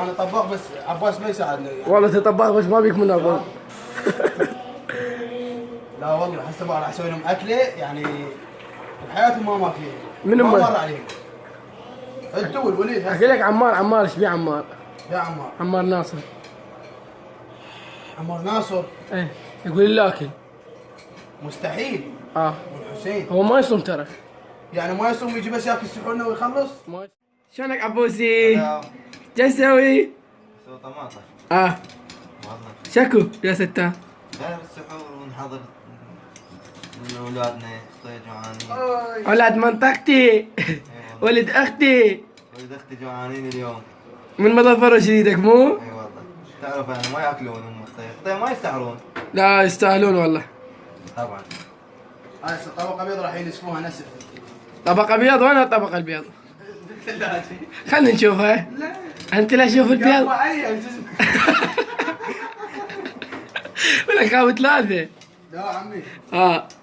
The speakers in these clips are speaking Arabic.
انا طباخ بس عباس ما يساعدني يعني. والله انت طباخ بس ما بيك من اقول. لا والله هسه بقى راح اسوي لهم اكله يعني بحياتهم ما ماكلين. من ما أمه؟ مر عليهم. انتوا والوليد احكي لك عمار ايش بيه عمار؟ يا عمار. عمار ناصر. عمار ناصر ايه يقول لي اكل. مستحيل. اه حسين هو ما يصوم ترى. يعني ما يصوم يجي بس ياكل سحورنا ويخلص. شلونك عبوسي؟ سلام. جاي تسوي؟ سوى طماطم. اه والله شكو يا ستة. غير السحور ونحضر من اولادنا طيب جوعانين. اولاد منطقتي ولد اختي ولد اختي جوعانين اليوم. من مظفر شديدك مو؟ اي والله. تعرف يعني ما ياكلون هم الطيب ما يستحرون. لا يستاهلون والله. طبعا. هسه طبق ابيض راح ينسفوها نسف. طبق ابيض وين الطبق البيض؟ خلينا نشوفه. انت لا شوف البيض. ولا خاوي ثلاثة. لا عمي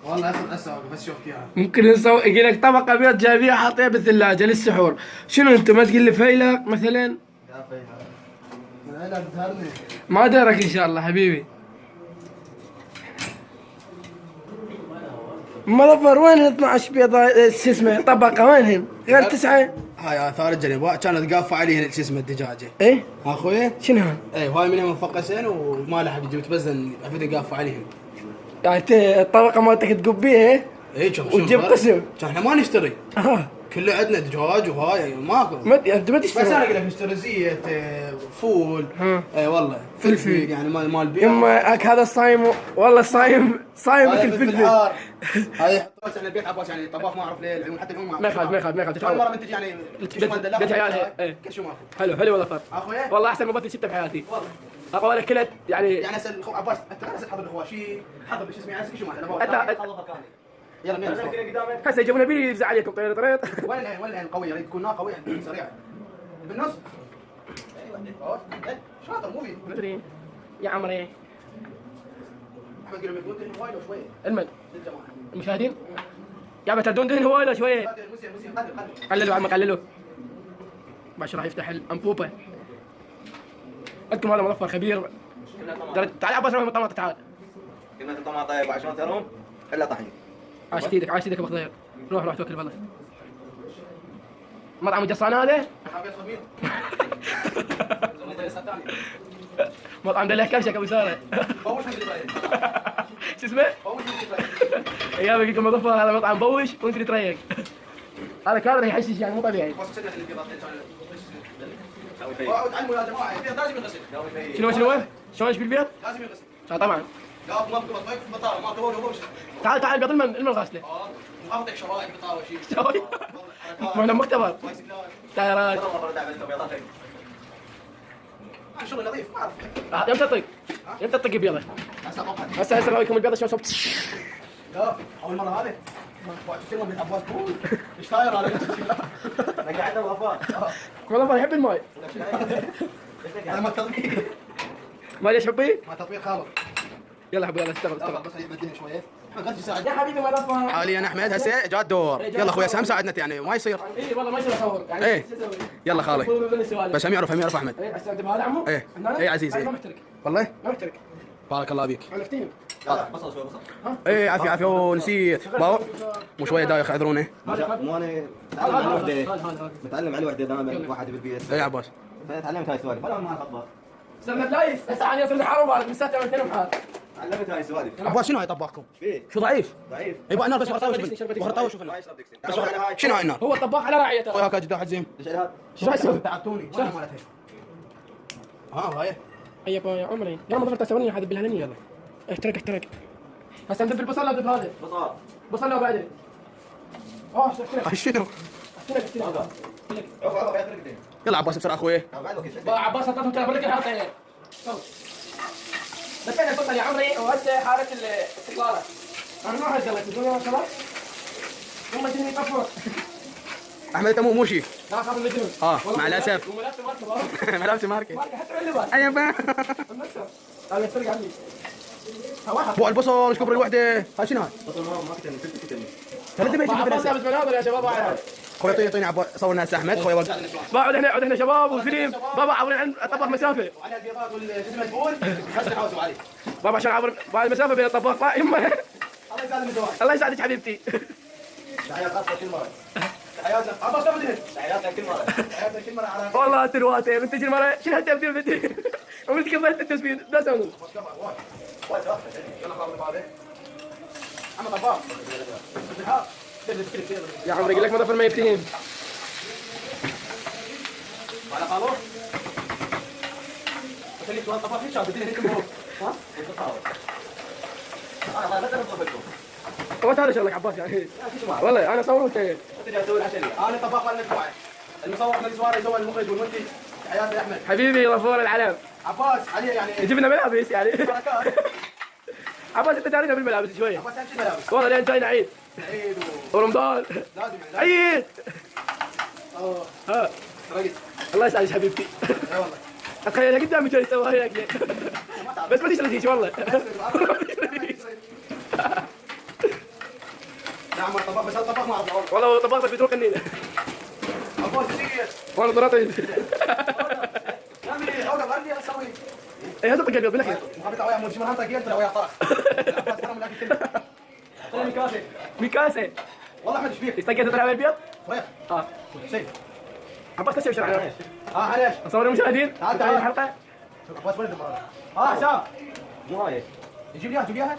والله هسه بس شفت اياها. ممكن نسوي يقول لك طبق ابيض جايبيه حاطيه بالثلاجة للسحور. شنو انت ما تقول لي فيلق مثلا؟ يا فيها. لا بتهرني. ما دارك ان شاء الله حبيبي. مظفر وين 12 بيضة شو اسمه طبقة وينهن؟ غير 9. هاي اثار الجنب كانت قافه عليه شو اسمه الدجاجه. ايه؟ اخويا شنو هان؟ اي هاي منهم مفقسين وما لحق جبت بس عفيت قافه عليهم. يعني انت الطبقة مالتك تقبيها اي شوف وتجيب قسم. كان احنا ما نشتري. كله عندنا دجاج وهاي ماكو. انت ما تشتري. بس انا اقول لك نشتري زيت فول. اي والله فلفل يعني مال بيض. يما هذا الصايم والله الصايم صايم هاي مثل فلفل فلفل. حار. هاي يحطوا بس على البيت عباس يعني طباخ ما اعرف ليه العيون حتى العيون ما يخالف كل مره من تجي يعني بيت عيالها. ايه كل شيء ماكو. حلو والله فرق. اخويا والله احسن ممثل شفته بحياتي. والله اقوى لك كلت يعني. يعني هسه الاخو عباس انت لا تحضر الاخواشي حضر شو اسمه يعني شو ما يلا مين هسه يجيبون بيلي يفزع عليكم طير طريط. وين العين قويه يعني تكون نار قويه سريعه بالنص. ايوه شاطر مو في مدري يا عمري. احمد قال لهم دهن وايد شويه المن للجماعه المشاهدين يا بتدون دهن هو ولا شويه. قللوا عمك قللوا. باش راح يفتح الانبوبه. انتم هذا مظفر خبير. تعال عباس روح الطماطم تعال. كلمة الطماطم طيب عشان ترون الا طحين. عاش ايدك يا ابو خضير. روح توكل بالله. مطعم الجصان هذا؟ مطعم دليل كرشك ابو ساره. شو اسمه؟ ايام يجيكم مظفر هذا مطعم بوش وانت اللي تريق. هذا كادر يحشش يعني مو طبيعي. تعلموا يا جماعه البيض لازم ينغسل. شنو شلون ايش بالبيض؟ لازم ينغسل. طبعا. لا ما بقى طيب بطاله ما تقول تعال البيض المن غاسله. ما اعطيك شوائب بطاله شيء. شوي. معنا مختبر. تايرات. شغل نظيف ما اعرف. يمتى تطق بيضه؟ هسه اقول لكم البيضه شلون صوب. لا اول مره هذه تكلم من عباس بول ايش طاير هذا؟ انا قاعد وفاء. والله يحب الماي. انا ما تطبيق ما ليش حبي؟ ما تطبيق خالص. يلا حبي يلا اشتغل بس يبدينا شويه. يا حبيبي ما دفع. حاليا احمد هسه جاء الدور. يلا اخوي سام ساعدنا يعني ما يصير. اي والله ما يصير اصور يعني. ايه يلا خالي بس هم يعرف احمد. ايه استخدم هذا عمو؟ ايه عزيزي. ما محترك. والله ما محترك. بارك الله بيك. عرفتيني. بصل شوي بصل. ايه عافيه ونسيت باو مو شويه دايخ اعذروني. مو انا متعلم على وحده. متعلم على وحده انا واحد بالبيت. ايه عباس فتعلمت هاي السوالف ولا ما خطبه. سلمت لايس هسه عن يصير حرام مالك من ساعه اثنين محال. علمت هاي السوالف. عباس شنو هاي طباخكم؟ فيه شو ضعيف؟ ضعيف. يبغى نار بس وهرطاوش شوف ما يشرب دكسين. شنو هاي النار؟ هو الطباخ على راعيه ترى. هاك جدا حزين. ايش هذا؟ شو راح يسوي؟ تعبتوني هاي يا عمري يلا ما ضربت تسويني هذا بالهلني يلا. احترق هسه ندب البصل لا ندب هذا. بصل لا بعدين. شنو؟ يلا عباس بسرعه اخوي. عباس حطيته ترى بريك الحلقه هنا. بس انا البصل يا عمري وهسه حاله الاستقلاله. انا ما هزلت الدنيا خلاص. ثم تجيني طفره. احمد انت مو شيء. لا خاف المجنون. مع الاسف. وملابسه ماركه. ملابسي ماركه. حتى اللباس. ايوه فاهم. هذا يفرق عني. فوق البصل شكبر الوحده هاي شنو هاي؟ بصل ما كتمني. ثلاث دبي عباس لابس مناظر يا شباب. خوي يعطيني عبود صورنا هسه احمد خوي وقع بعد احنا شباب وفيلم بابا عبر عن طبق مسافه وعلى البيضات والجزم الفول خلصنا حوسوا عليه بابا عشان عبر بعد المسافه بين الطباخ ما يمه الله يسعدك الزواج الله يسعدك حبيبتي تحيات خاصه كل مره تحياتنا عباس تاخذ تحياتنا كل مره تحياتنا كل مره على والله ترواتي انت تجي مره شنو هالتبديل بدي وانت كفيت التسبيح لا سوي يلا خلاص هذا عم طباخ يا عمري قلت لك ما ظفر ما يبتهم على خالو خليك تقول طباخ ايش بدي هيك مبروك ها انا مثلا طبختكم هو هذا شغلك عباس يعني والله انا صوره وانت تجي اسوي العشاء انا طباخ ولا نسوي المصور احمد الزواري يسوي المخرج والمنتج تحياتي يا احمد حبيبي غفور العلم عباس عليه يعني جبنا ملابس يعني بركات عباس انت تعرفنا بالملابس شويه عباس اهم شيء ملابس والله لين جاينا عيد عيد ورمضان لازم عيد ها رقد الله يسعدك حبيبتي اي والله تخيل قدامي جاي يسوي هيك بس ما تشتريش والله نعم الطباخ بس الطباخ ما اعرف والله طباخ بس بتروح النيل عباس يصير والله ضرطي نعمل ايه اوقف غردي اسوي ايه هذا طقل بالك مخابط ويا مول جمال طاقيل طلع ويا طرخ عباس حرام الاكل كله طلع ميكاسي ميكاسه والله احمد ايش فيك؟ يستقيت تطلع على البيض فراخ اه سيف عباس تسوي شرعنا معليش اصور المشاهدين تعال تعال. الحلقه عباس ولد المره حسام مو هاي جيب لي اياها جيب لي اياها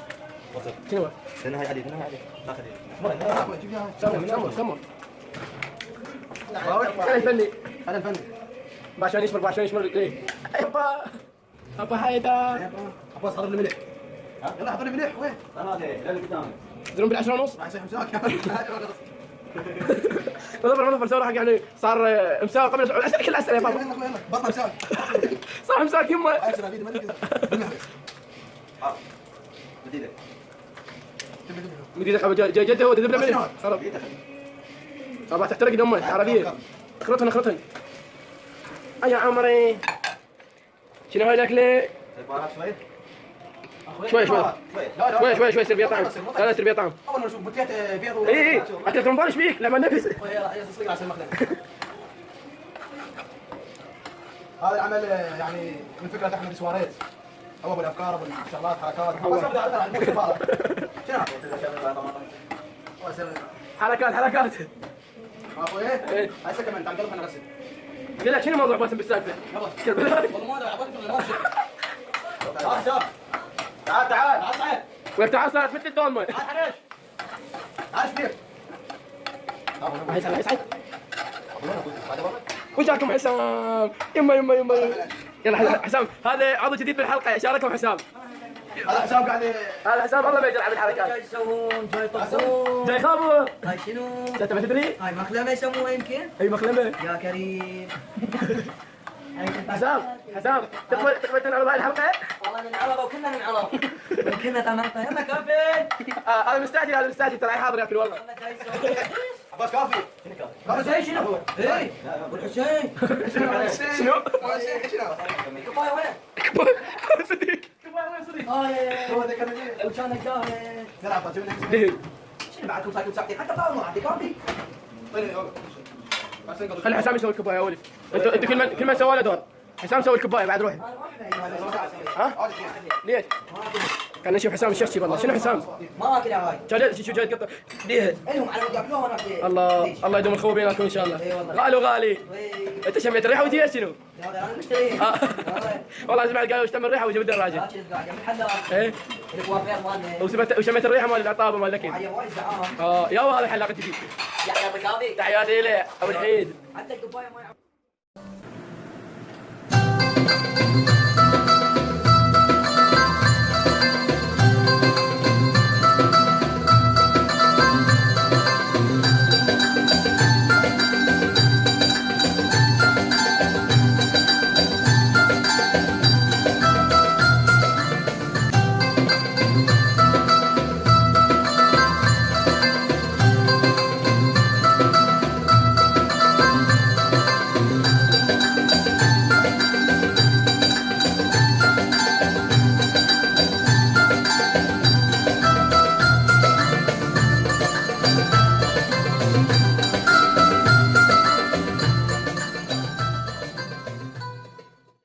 شنو لانها هاي عديد لانها هاي عديد جيب لي اياها سمر انا الفني انا الفني عشان يشمر ايه ابا حيدر عباس حضر لي ملح يلا حضر لي ملح وين؟ هذا لا اللي قدامك تدرون بالعشرة ونص راح يصير مساك ما ظفر سوى حق يعني صار مساوي قبل العسل كل عسل يا بابا يلا بطل مساك صار مساك يمه عايش رابيد ما ادري كذا جديده مدير جده هو تذبنا منه خلاص طبعا تحترق دمه عربيه اخرطن يا عمري شنو هاي الاكله شوي سير بيها طعم لا سير بيها طعم اول ما نشوف بوتيات بيض اي اكلت رمضان ايش بيك لما نفس يصير على المخدم هذا العمل يعني من فكره احمد سواريز هو بالافكار بالشغلات حركات شنو حركات اخو ايه هسه كمان تعال قلب انا غسل قال لك شنو موضوع باسم بالسالفه والله ما ادري تعال صعد تعال صارت مثل الدولمه تعال حريش تعال ايش بيك هاي سعيد وجاكم حسام يما يلا حسام هذا عضو جديد بالحلقه شاركهم حسام هذا حسام قاعد هذا حسام والله ما يلعب الحركات جاي يسوون جاي يطبخون جاي خابر هاي شنو؟ انت ما تدري هاي مخلمه يسموها يمكن؟ هي مخلمه يا كريم حسام تقبل تنعرض هاي الحلقه والله ننعرض وكلنا ننعرض كلنا تنعرض يلا كافي هذا مستعجل ترى حاضر ياكل والله يلا جاي يسوون عباس كافي حسين شنو؟ ايه والحسين شنو؟ الكفايه وين؟ صديق هو ذاك كان الجاهز نلعب دهن شنو بعدكم ساكتين ساعتين حتى طاولة ما عندي كافي خلي حسام يسوي الكوبايه يا ولد انت كل من سوى له دور حسام سوي الكوبايه بعد روحي ها؟ ليش؟ كان نشوف حسام الششي والله شنو حسام؟ ما اكلها هاي شو جاي تقطع ليه؟ الهم على مود ياكلوها وانا اكل الله يدوم الخوف بيناتكم ان شاء الله إي والله. غالي وغالي انت شميت الريحه وتي شنو؟ هذا انا مشتريه والله سمعت قالوا اشتم الريحه وجبت الراجل ايه الكوافير مالنا وشميت الريحه مال العطابه مال الاكل عيا وايد زعام يا هذا حلاقه جديد يحيى ابو كافي تحياتي له ابو الحيد حتى الكوفايه ما يعرف